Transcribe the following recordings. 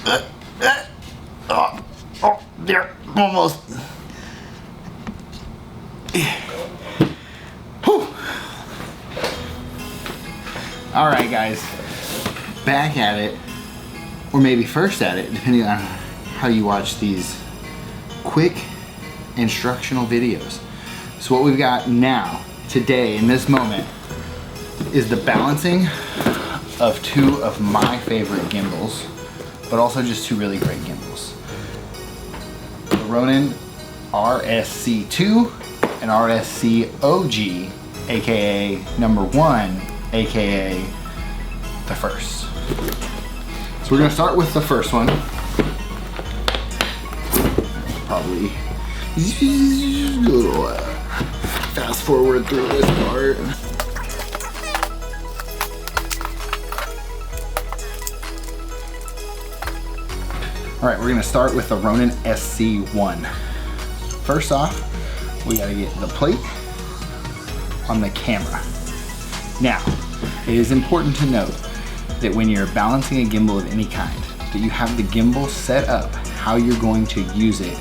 Oh, there, almost. Whew. All right, guys, back at it, or maybe first at it, depending on how you watch these quick instructional videos. So what we've got now, today, in this moment, is the balancing of two of my favorite gimbals, but also just two really great gimbals. The Ronin RSC2 and RSC OG, aka #1, aka the first. So we're gonna start with the first one. Probably a little fast forward through this part. All right, we're gonna start with the Ronin SC1. First off, we gotta get the plate on the camera. Now, it is important to note that when you're balancing a gimbal of any kind, that you have the gimbal set up how you're going to use it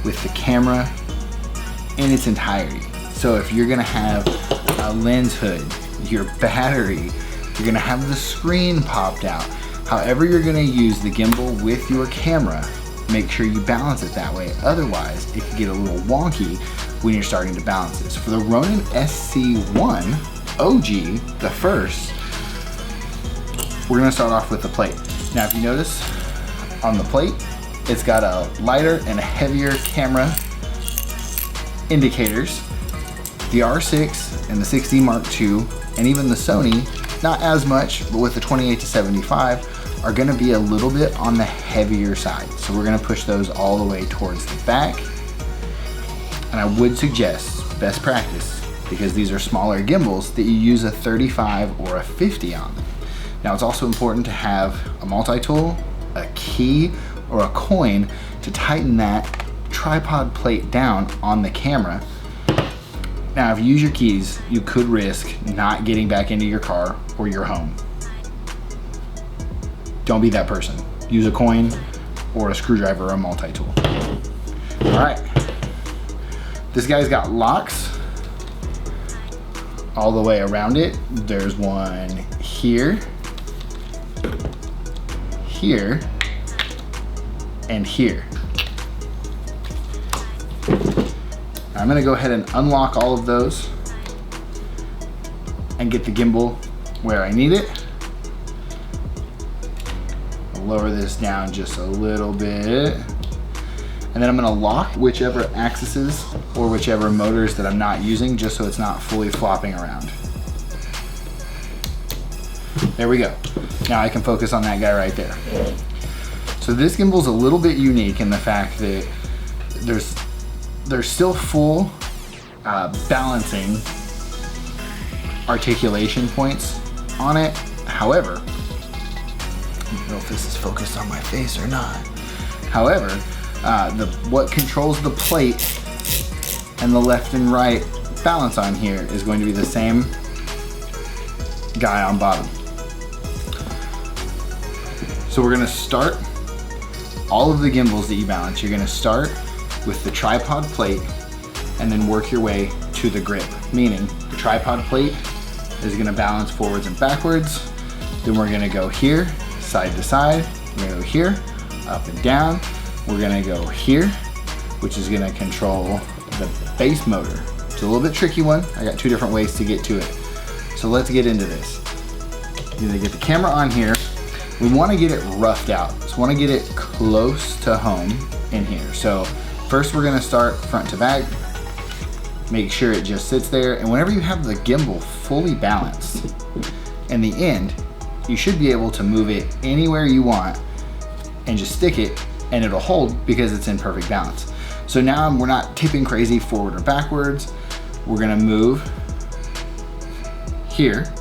with the camera in its entirety. So if you're gonna have a lens hood, your battery, you're gonna have the screen popped out, however you're gonna use the gimbal with your camera, make sure you balance it that way. Otherwise, it can get a little wonky when you're starting to balance it. So for the Ronin SC1 OG, the first, we're gonna start off with the plate. Now, if you notice on the plate, it's got a lighter and a heavier camera indicators. The R6 and the 6D Mark II, and even the Sony, not as much, but with the 28-75, are gonna be a little bit on the heavier side. So we're gonna push those all the way towards the back. And I would suggest, best practice, because these are smaller gimbals, that you use a 35 or a 50 on them. Now, it's also important to have a multi-tool, a key, or a coin to tighten that tripod plate down on the camera. Now, if you use your keys, you could risk not getting back into your car or your home. Don't be that person. Use a coin or a screwdriver or a multi-tool. All right. This guy's got locks all the way around it. There's one here, here, and here. I'm gonna go ahead and unlock all of those and get the gimbal where I need it. I'll lower this down just a little bit. And then I'm gonna lock whichever axes or whichever motors that I'm not using, just so it's not fully flopping around. There we go. Now I can focus on that guy right there. So this gimbal is a little bit unique in the fact that there's still full balancing articulation points on it. However, I don't know if this is focused on my face or not. However, what controls the plate and the left and right balance on here is going to be the same guy on bottom. So we're gonna start all of the gimbals that you balance. You're gonna start with the tripod plate and then work your way to the grip, meaning the tripod plate is gonna balance forwards and backwards. Then we're gonna go here, side to side. We're gonna go here, up and down. We're gonna go here, which is gonna control the base motor. It's a little bit tricky one. I got two different ways to get to it. So let's get into this. You're gonna get the camera on here. We wanna get it roughed out. So we wanna get it close to home in here. So first we're gonna start front to back. Make sure it just sits there. And whenever you have the gimbal fully balanced, in the end, you should be able to move it anywhere you want and just stick it and it'll hold because it's in perfect balance. So now we're not tipping crazy forward or backwards. We're gonna move here.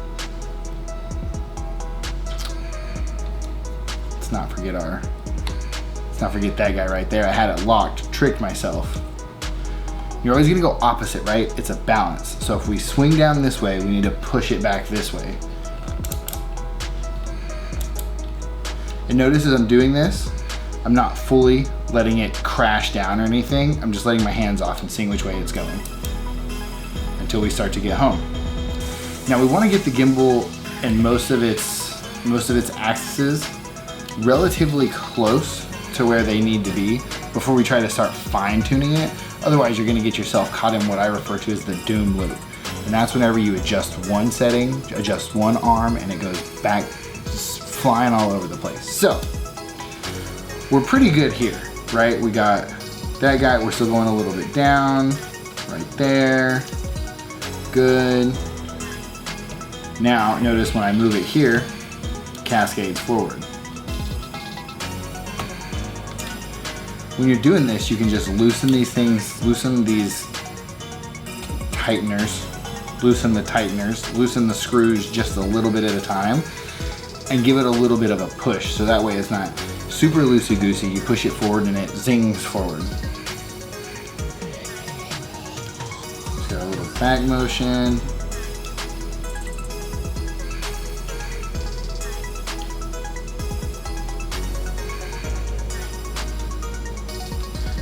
Let's not forget that guy right there. I had it locked, tricked myself. You're always gonna go opposite, right? It's a balance. So if we swing down this way, we need to push it back this way. And notice as I'm doing this, I'm not fully letting it crash down or anything. I'm just letting my hands off and seeing which way it's going until we start to get home. Now we want to get the gimbal and most of its axes relatively close to where they need to be before we try to start fine tuning it. Otherwise you're going to get yourself caught in what I refer to as the doom loop. And that's whenever you adjust one setting, adjust one arm, and it goes back just flying all over the place. So we're pretty good here, right? We got that guy, we're still going a little bit down, right there, good. Now notice when I move it here, cascades forward. When you're doing this, you can just loosen these things, loosen these tighteners, loosen the tighteners, loosen the screws just a little bit at a time, and give it a little bit of a push. So that way it's not super loosey-goosey. You push it forward and it zings forward. Just got a little back motion.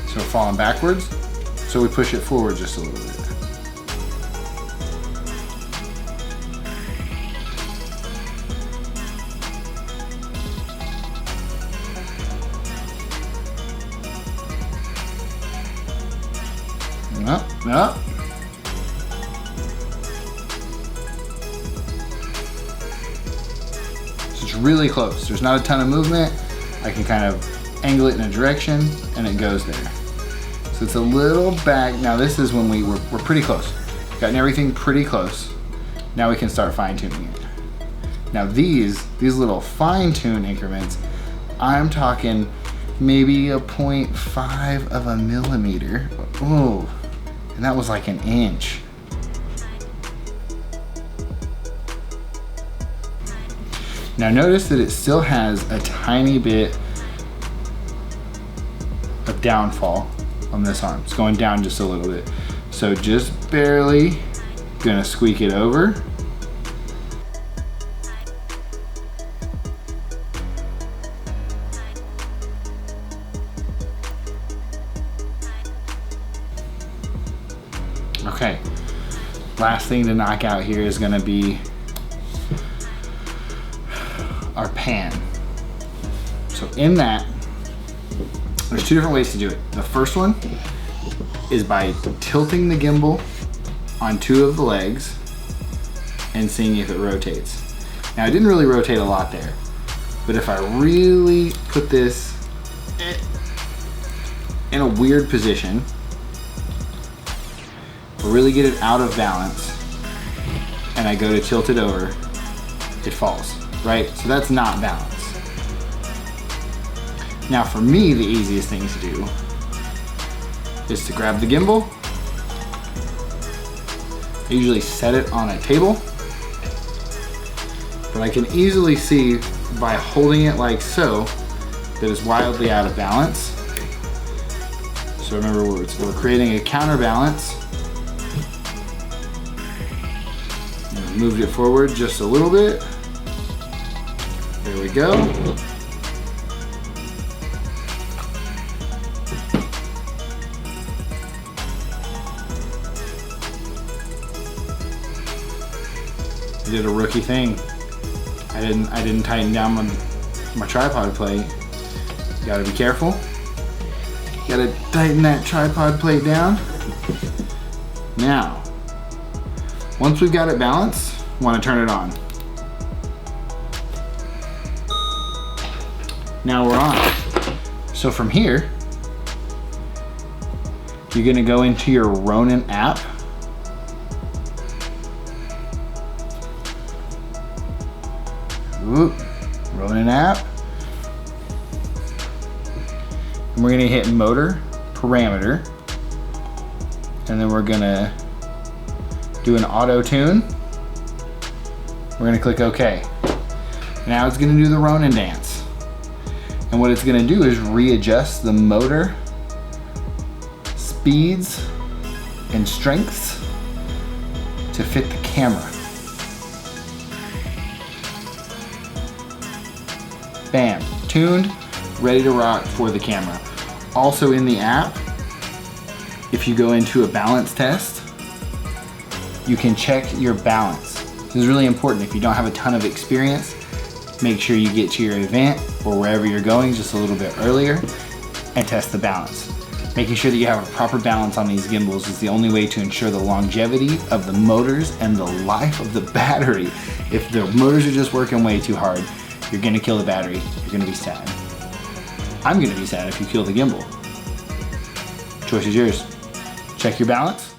So we're falling backwards, so we push it forward just a little bit. Up, up. So it's really close. There's not a ton of movement. I can kind of angle it in a direction and it goes there. So it's a little back. Now this is when we're pretty close. Gotten everything pretty close. Now we can start fine tuning it. Now these little fine tune increments, I'm talking maybe a 0.5 of a millimeter. Oh, and that was like an inch. Now notice that it still has a tiny bit of downfall on this arm. It's going down just a little bit. So just barely gonna squeak it over. Okay, last thing to knock out here is gonna be our pan. So in that, there's two different ways to do it. The first one is by tilting the gimbal on two of the legs and seeing if it rotates. Now, it didn't really rotate a lot there, but if I really put this in a weird position, really get it out of balance, and I go to tilt it over, it falls, right? So that's not balance. Now for me, the easiest thing to do is to grab the gimbal. I usually set it on a table, but I can easily see by holding it like so that it's wildly out of balance. So remember, we're creating a counterbalance. Moved it forward just a little bit. There we go. I did a rookie thing. I didn't tighten down my tripod plate. You gotta be careful. You gotta tighten that tripod plate down. Now, once we've got it balanced, want to turn it on. Now we're on. So from here, you're gonna go into your Ronin app. Ooh, Ronin app. And we're gonna hit motor, parameter, and then we're gonna do an auto tune. We're gonna click OK. Now it's gonna do the Ronin dance. And what it's gonna do is readjust the motor speeds and strengths to fit the camera. Bam, tuned, ready to rock for the camera. Also in the app, if you go into a balance test, you can check your balance. This is really important. If you don't have a ton of experience, make sure you get to your event or wherever you're going just a little bit earlier and test the balance. Making sure that you have a proper balance on these gimbals is the only way to ensure the longevity of the motors and the life of the battery. If the motors are just working way too hard, you're gonna kill the battery, you're gonna be sad. I'm gonna be sad if you kill the gimbal. Choice is yours. Check your balance,